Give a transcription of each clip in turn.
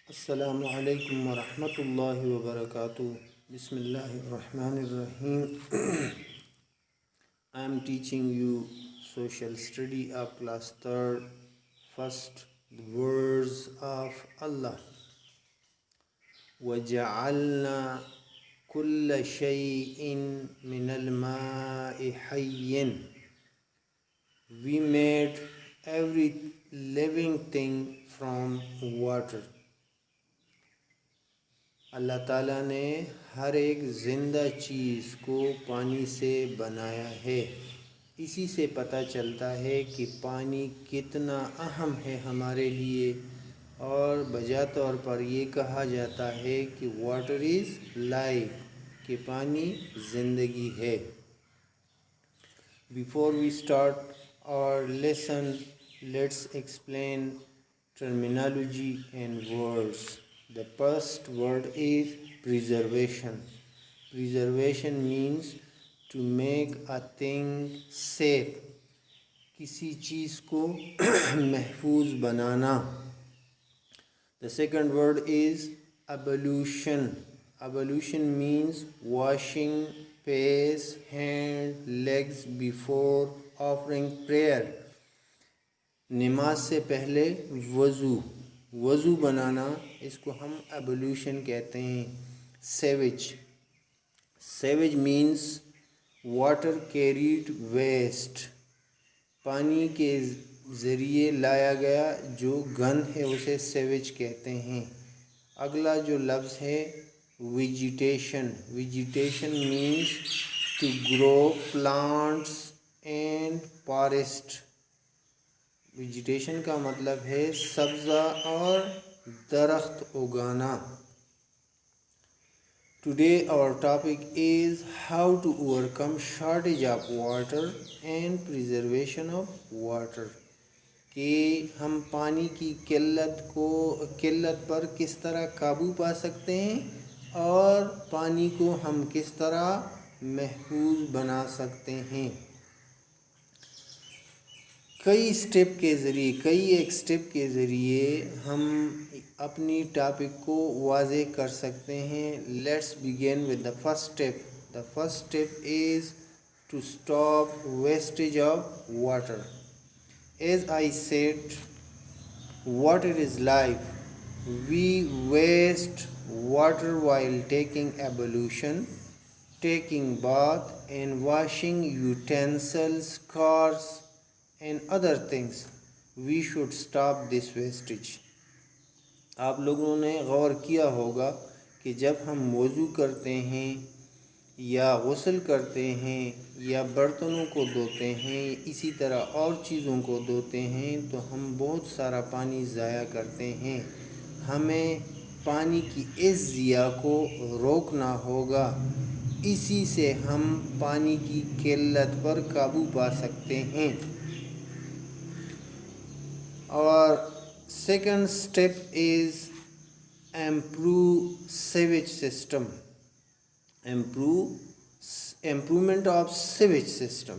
السلام علیکم ورحمۃ اللہ وبرکاتہ. بسم اللہ الرحمن الرحیم. I am teaching you social study of class 3rd. First, the words of Allah. وَجَعَلْنَا كُلَّ شَيْءٍ مِنَ الْمَاءِ حَيٍّ. We made every living thing from water. اللہ تعالیٰ نے ہر ایک زندہ چیز کو پانی سے بنایا ہے. اسی سے پتہ چلتا ہے کہ پانی کتنا اہم ہے ہمارے لیے، اور بجا طور پر یہ کہا جاتا ہے کہ واٹر از لائف، کہ پانی زندگی ہے. Before we start our lesson, let's explain terminology and words. The first word is preservation. Preservation means to make a thing safe. کسی چیز کو محفوظ بنانا. The second word is ablution. Ablution means washing face, hand, legs before offering prayer. نماز سے پہلے وضو بنانا، اس کو ہم ابلیوشن کہتے ہیں. Sewage means water carried waste. پانی کے ذریعے لایا گیا جو گند ہے اسے سیویج کہتے ہیں. اگلا جو لفظ ہے vegetation. Vegetation means to grow plants and forest. Vegetation کا مطلب ہے سبزہ اور درخت اگانا. Today our topic is how to overcome shortage of water and preservation of water. کہ ہم پانی کی قلت پر کس طرح قابو پا سکتے ہیں اور پانی کو ہم کس طرح محفوظ بنا سکتے ہیں. کئی ایک سٹیپ کے ذریعے ہم اپنی ٹاپک کو واضح کر سکتے ہیں. Let's begin with the first step. The first step is to stop wastage of water. As I said, water is life. We waste water while taking ablution, taking bath and washing utensils, cars and other things. We should stop this wastage. آپ لوگوں نے غور کیا ہوگا کہ جب ہم وضو کرتے ہیں یا غسل کرتے ہیں یا برتنوں کو دھوتے ہیں، اسی طرح اور چیزوں کو دھوتے ہیں، تو ہم بہت سارا پانی ضائع کرتے ہیں. ہمیں پانی کی اس ضیاع کو روکنا ہوگا. اسی سے ہم پانی کی قلت پر قابو پا سکتے ہیں. اور second step is improve sewage system. Improvement of sewage system.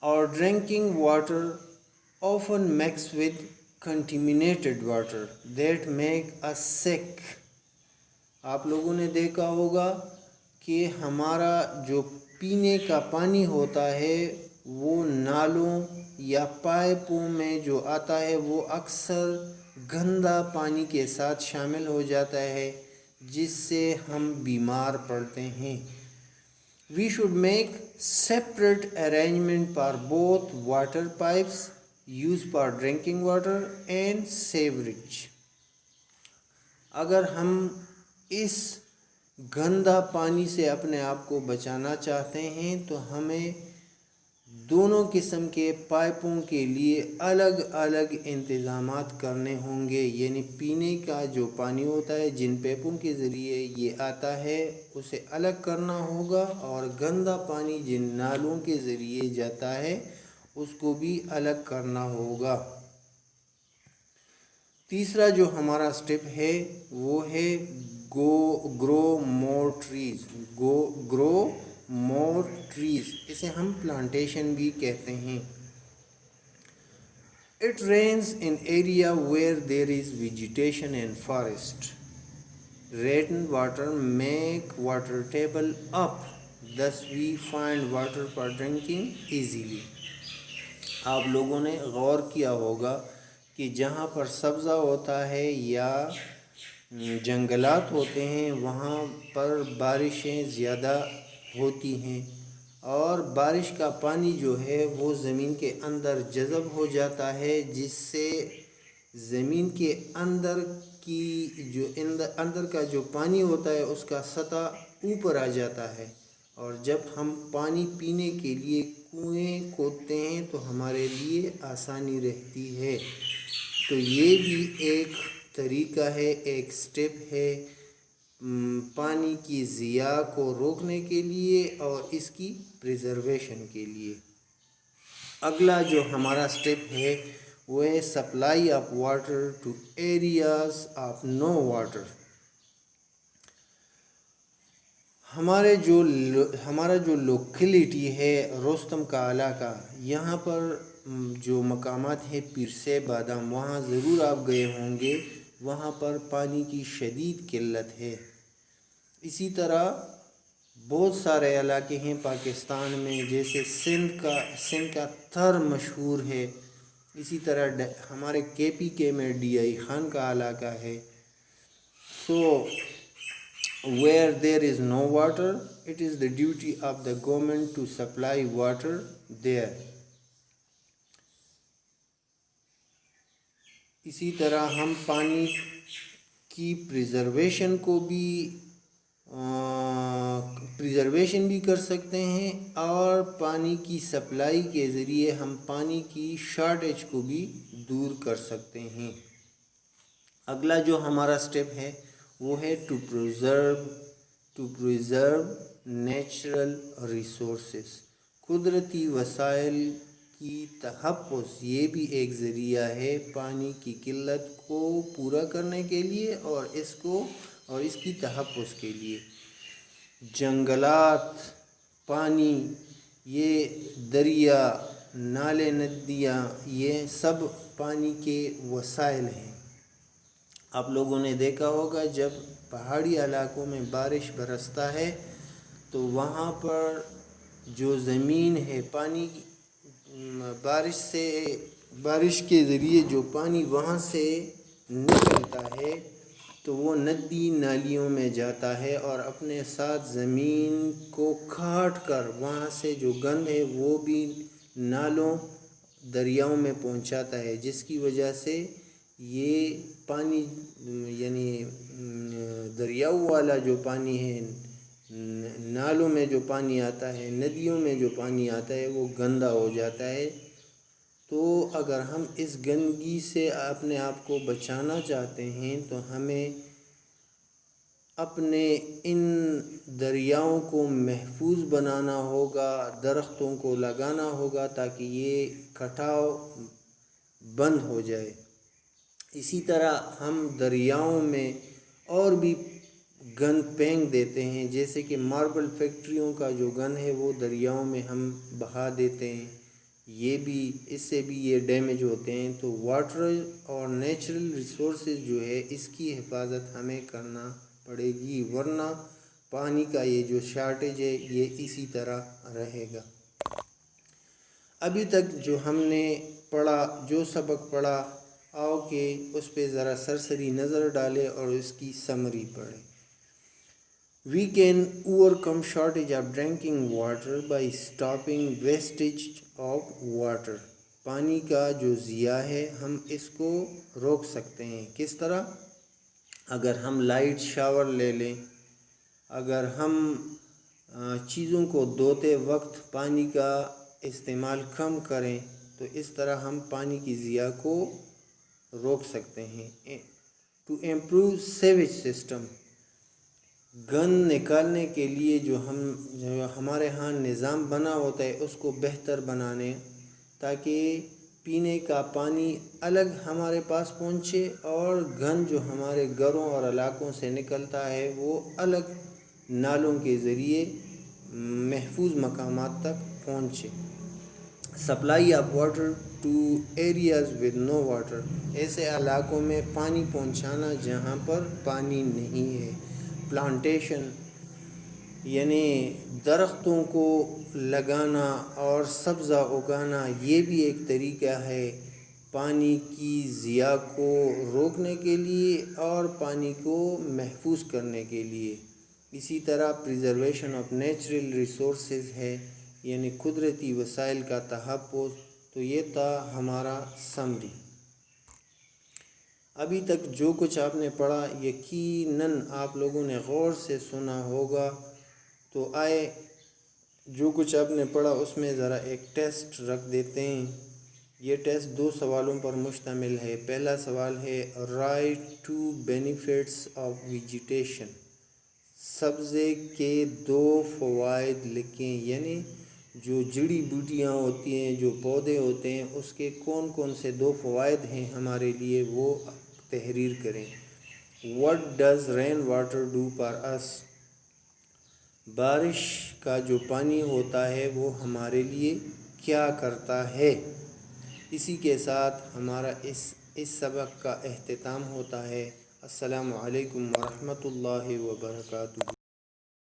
Our drinking water often mixed with contaminated water that make us sick. آپ لوگوں نے دیکھا ہوگا کہ ہمارا جو پینے کا پانی ہوتا ہے وہ نالوں یا پائپوں میں جو آتا ہے وہ اکثر گندا پانی کے ساتھ شامل ہو جاتا ہے، جس سے ہم بیمار پڑتے ہیں. We should make separate arrangement for both water pipes used for drinking water and sewerage. اگر ہم اس گندا پانی سے اپنے آپ کو بچانا چاہتے ہیں تو ہمیں دونوں قسم کے پائپوں کے لیے الگ الگ انتظامات کرنے ہوں گے. یعنی پینے کا جو پانی ہوتا ہے جن پائپوں کے ذریعے یہ آتا ہے اسے الگ کرنا ہوگا، اور گندا پانی جن نالوں کے ذریعے جاتا ہے اس کو بھی الگ کرنا ہوگا. تیسرا جو ہمارا سٹیپ ہے وہ ہے گرو مور ٹریز. اسے ہم پلانٹیشن بھی کہتے ہیں. It rains in area where there is vegetation and forest. Rain water make water table up. Thus we find water for drinking easily. آپ لوگوں نے غور کیا ہوگا کہ جہاں پر سبزہ ہوتا ہے یا جنگلات ہوتے ہیں وہاں پر بارشیں زیادہ ہوتی ہیں اور بارش کا پانی جو ہے وہ زمین کے اندر جذب ہو جاتا ہے، جس سے زمین کے اندر کی جو اندر کا جو پانی ہوتا ہے اس کا سطح اوپر آ جاتا ہے، اور جب ہم پانی پینے کے لیے کنویں کھودتے ہیں تو ہمارے لیے آسانی رہتی ہے۔ تو یہ بھی ایک طریقہ ہے، ایک سٹیپ ہے پانی کی ضیاع کو روکنے کے لیے اور اس کی پریزرویشن کے لیے۔ اگلا جو ہمارا سٹیپ ہے وہ ہے supply of water to areas of no water. ہمارا جو لوکیلٹی ہے روستم کا علاقہ، یہاں پر جو مقامات ہیں پیر سے بادام، وہاں ضرور آپ گئے ہوں گے، وہاں پر پانی کی شدید قلت ہے۔ اسی طرح بہت سارے علاقے ہیں پاکستان میں، جیسے سندھ کا تھر مشہور ہے، اسی طرح ہمارے کے پی کے میں ڈی آئی خان کا علاقہ ہے۔ سو where there is no water, it is the duty of the government to supply water there. اسی طرح ہم پانی کی پریزرویشن بھی کر سکتے ہیں، اور پانی کی سپلائی کے ذریعے ہم پانی کی شارٹیج کو بھی دور کر سکتے ہیں۔ اگلا جو ہمارا سٹیپ ہے وہ ہے ٹو پریزرو نیچرل ریسورسز، قدرتی وسائل کی تحفظ۔ یہ بھی ایک ذریعہ ہے پانی کی قلت کو پورا کرنے کے لیے اور اس کی تحفظ کے لیے۔ جنگلات، پانی، یہ دریا، نالے، ندیاں، یہ سب پانی کے وسائل ہیں۔ آپ لوگوں نے دیکھا ہوگا جب پہاڑی علاقوں میں بارش برستا ہے تو وہاں پر جو زمین ہے بارش کے ذریعے جو پانی وہاں سے نکلتا ہے تو وہ ندی نالیوں میں جاتا ہے اور اپنے ساتھ زمین کو کاٹ کر وہاں سے جو گند ہے وہ بھی نالوں دریاؤں میں پہنچاتا ہے، جس کی وجہ سے یہ پانی یعنی دریاؤں والا جو پانی ہے، نالوں میں جو پانی آتا ہے، ندیوں میں جو پانی آتا ہے وہ گندا ہو جاتا ہے۔ تو اگر ہم اس گندگی سے اپنے آپ کو بچانا چاہتے ہیں تو ہمیں اپنے ان دریاؤں کو محفوظ بنانا ہوگا، درختوں کو لگانا ہوگا تاکہ یہ کٹاؤ بند ہو جائے۔ اسی طرح ہم دریاؤں میں اور بھی گند پھینک دیتے ہیں، جیسے کہ ماربل فیکٹریوں کا جو گند ہے وہ دریاؤں میں ہم بہا دیتے ہیں، اس سے بھی یہ ڈیمیج ہوتے ہیں۔ تو واٹر اور نیچرل ریسورسز جو ہے اس کی حفاظت ہمیں کرنا پڑے گی، ورنہ پانی کا یہ جو شارٹیج ہے یہ اسی طرح رہے گا۔ ابھی تک جو ہم نے پڑھا، جو سبق پڑھا، آؤ کہ اس پہ ذرا سرسری نظر ڈالے اور اس کی سمری پڑھیں۔ We can overcome shortage of drinking water by stopping wastage of water. پانی کا جو ضیاع ہے ہم اس کو روک سکتے ہیں۔ کس طرح؟ اگر ہم لائٹ شاور لے لیں، اگر ہم چیزوں کو دھوتے وقت پانی کا استعمال کم کریں تو اس طرح ہم پانی کی ضیاع کو روک سکتے ہیں۔ ٹو امپروو سیویج سسٹم، گند نکالنے کے لیے جو ہمارے ہاں نظام بنا ہوتا ہے اس کو بہتر بنانے، تاکہ پینے کا پانی الگ ہمارے پاس پہنچے اور گند جو ہمارے گھروں اور علاقوں سے نکلتا ہے وہ الگ نالوں کے ذریعے محفوظ مقامات تک پہنچے۔ Supply of water to areas with no water. ایسے علاقوں میں پانی پہنچانا جہاں پر پانی نہیں ہے. پلانٹیشن یعنی درختوں کو لگانا اور سبزہ اگانا، یہ بھی ایک طریقہ ہے پانی کی ضیاع کو روکنے کے لیے اور پانی کو محفوظ کرنے کے لیے. اسی طرح پریزرویشن آف نیچرل ریسورسز ہے، یعنی قدرتی وسائل کا تحفظ. تو یہ تھا ہمارا سمری. ابھی تک جو کچھ آپ نے پڑھا یقیناً آپ لوگوں نے غور سے سنا ہوگا. تو آئے جو کچھ آپ نے پڑھا اس میں ذرا ایک ٹیسٹ رکھ دیتے ہیں. یہ ٹیسٹ 2 سوالوں پر مشتمل ہے. پہلا سوال ہے رائٹ 2 بینیفٹس آف ویجیٹیشن. سبزے کے 2 فوائد لکھیں، یعنی جو جڑی بوٹیاں ہوتی ہیں، جو پودے ہوتے ہیں، اس کے کون کون سے 2 فوائد ہیں ہمارے لیے، وہ تحریر کریں. What does rain water do for us؟ بارش کا جو پانی ہوتا ہے وہ ہمارے لیے کیا کرتا ہے. اسی کے ساتھ ہمارا اس سبق کا اختتام ہوتا ہے. السلام علیکم ورحمۃ اللہ وبرکاتہ.